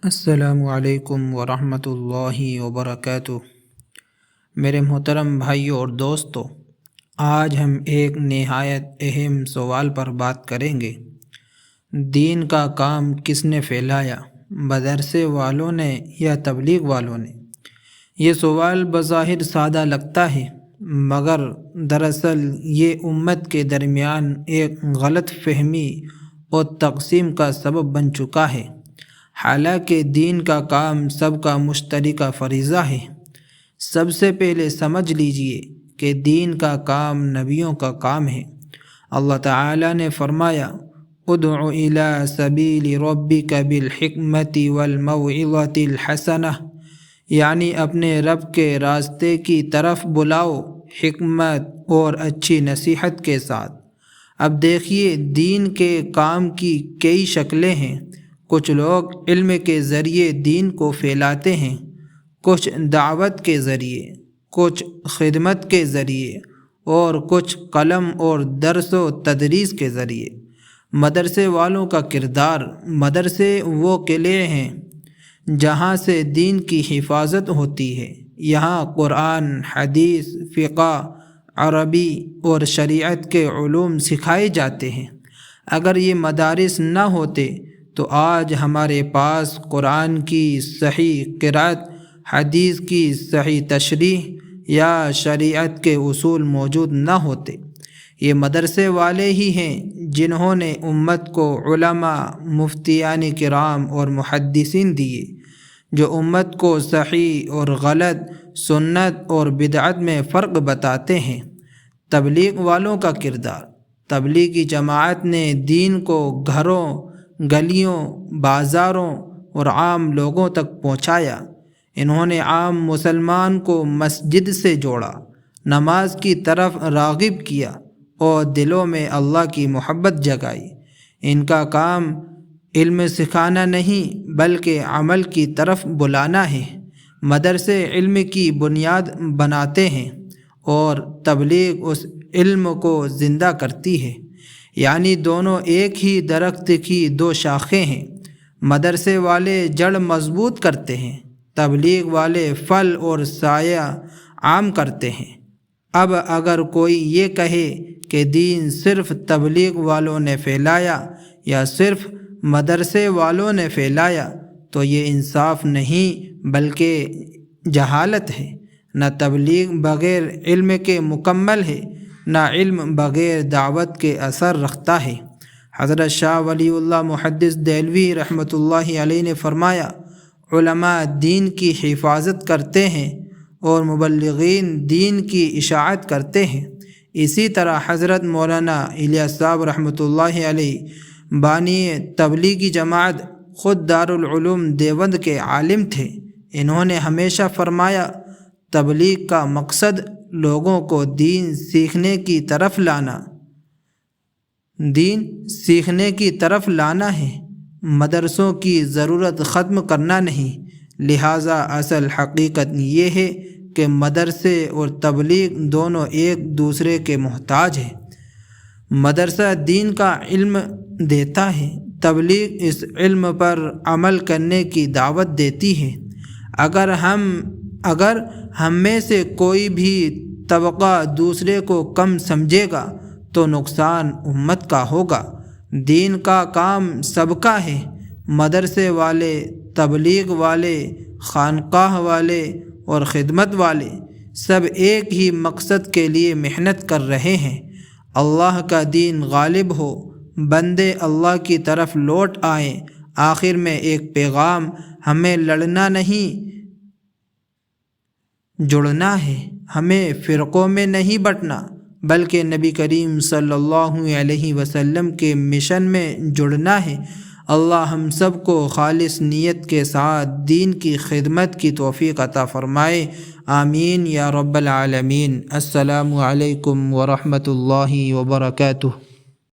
السلام علیکم ورحمۃ اللہ وبرکاتہ۔ میرے محترم بھائیوں اور دوستو، آج ہم ایک نہایت اہم سوال پر بات کریں گے۔ دین کا کام کس نے پھیلایا، مدرسے والوں نے یا تبلیغ والوں نے؟ یہ سوال بظاہر سادہ لگتا ہے، مگر دراصل یہ امت کے درمیان ایک غلط فہمی اور تقسیم کا سبب بن چکا ہے۔ حالانکہ دین کا کام سب کا مشترکہ فریضہ ہے۔ سب سے پہلے سمجھ لیجئے کہ دین کا کام نبیوں کا کام ہے۔ اللہ تعالی نے فرمایا، ادع الی سبیل ربک بالحکمت والموعظۃ الحسنہ، یعنی اپنے رب کے راستے کی طرف بلاؤ حکمت اور اچھی نصیحت کے ساتھ۔ اب دیکھیے، دین کے کام کی کئی شکلیں ہیں۔ کچھ لوگ علم کے ذریعے دین کو پھیلاتے ہیں، کچھ دعوت کے ذریعے، کچھ خدمت کے ذریعے اور کچھ قلم اور درس و تدریس کے ذریعے۔ مدرسے والوں کا کردار۔ مدرسے وہ قلعے ہیں جہاں سے دین کی حفاظت ہوتی ہے۔ یہاں قرآن، حدیث، فقہ، عربی اور شریعت کے علوم سکھائے جاتے ہیں۔ اگر یہ مدارس نہ ہوتے تو آج ہمارے پاس قرآن کی صحیح قرأت، حدیث کی صحیح تشریح یا شریعت کے اصول موجود نہ ہوتے۔ یہ مدرسے والے ہی ہیں جنہوں نے امت کو علماء، مفتیان کرام اور محدثین دیے، جو امت کو صحیح اور غلط، سنت اور بدعت میں فرق بتاتے ہیں۔ تبلیغ والوں کا کردار۔ تبلیغی جماعت نے دین کو گھروں، گلیوں، بازاروں اور عام لوگوں تک پہنچایا۔ انہوں نے عام مسلمان کو مسجد سے جوڑا، نماز کی طرف راغب کیا اور دلوں میں اللہ کی محبت جگائی۔ ان کا کام علم سکھانا نہیں بلکہ عمل کی طرف بلانا ہے۔ مدرسے علم کی بنیاد بناتے ہیں اور تبلیغ اس علم کو زندہ کرتی ہے، یعنی دونوں ایک ہی درخت کی دو شاخیں ہیں۔ مدرسے والے جڑ مضبوط کرتے ہیں، تبلیغ والے پھل اور سایہ عام کرتے ہیں۔ اب اگر کوئی یہ کہے کہ دین صرف تبلیغ والوں نے پھیلایا یا صرف مدرسے والوں نے پھیلایا تو یہ انصاف نہیں بلکہ جہالت ہے۔ نہ تبلیغ بغیر علم کے مکمل ہے، نہ علم بغیر دعوت کے اثر رکھتا ہے۔ حضرت شاہ ولی اللہ محدث دہلوی رحمۃ اللہ علیہ نے فرمایا، علماء دین کی حفاظت کرتے ہیں اور مبلغین دین کی اشاعت کرتے ہیں۔ اسی طرح حضرت مولانا الیاس صاحب رحمۃ اللہ علیہ بانی تبلیغی جماعت خود دارالعلوم دیوبند کے عالم تھے۔ انہوں نے ہمیشہ فرمایا، تبلیغ کا مقصد لوگوں کو دین سیکھنے کی طرف لانا ہے، مدرسوں کی ضرورت ختم کرنا نہیں۔ لہٰذا اصل حقیقت یہ ہے کہ مدرسے اور تبلیغ دونوں ایک دوسرے کے محتاج ہیں۔ مدرسہ دین کا علم دیتا ہے، تبلیغ اس علم پر عمل کرنے کی دعوت دیتی ہے۔ اگر ہم میں سے کوئی بھی طبقہ دوسرے کو کم سمجھے گا تو نقصان امت کا ہوگا۔ دین کا کام سب کا ہے۔ مدرسے والے، تبلیغ والے، خانقاہ والے اور خدمت والے سب ایک ہی مقصد کے لیے محنت کر رہے ہیں۔ اللہ کا دین غالب ہو، بندے اللہ کی طرف لوٹ آئیں۔ آخر میں ایک پیغام، ہمیں لڑنا نہیں جڑنا ہے، ہمیں فرقوں میں نہیں بٹنا بلکہ نبی کریم صلی اللہ علیہ وسلم کے مشن میں جڑنا ہے۔ اللہ ہم سب کو خالص نیت کے ساتھ دین کی خدمت کی توفیق عطا فرمائے، آمین یا رب العالمین۔ السلام علیکم ورحمۃ اللہ وبرکاتہ۔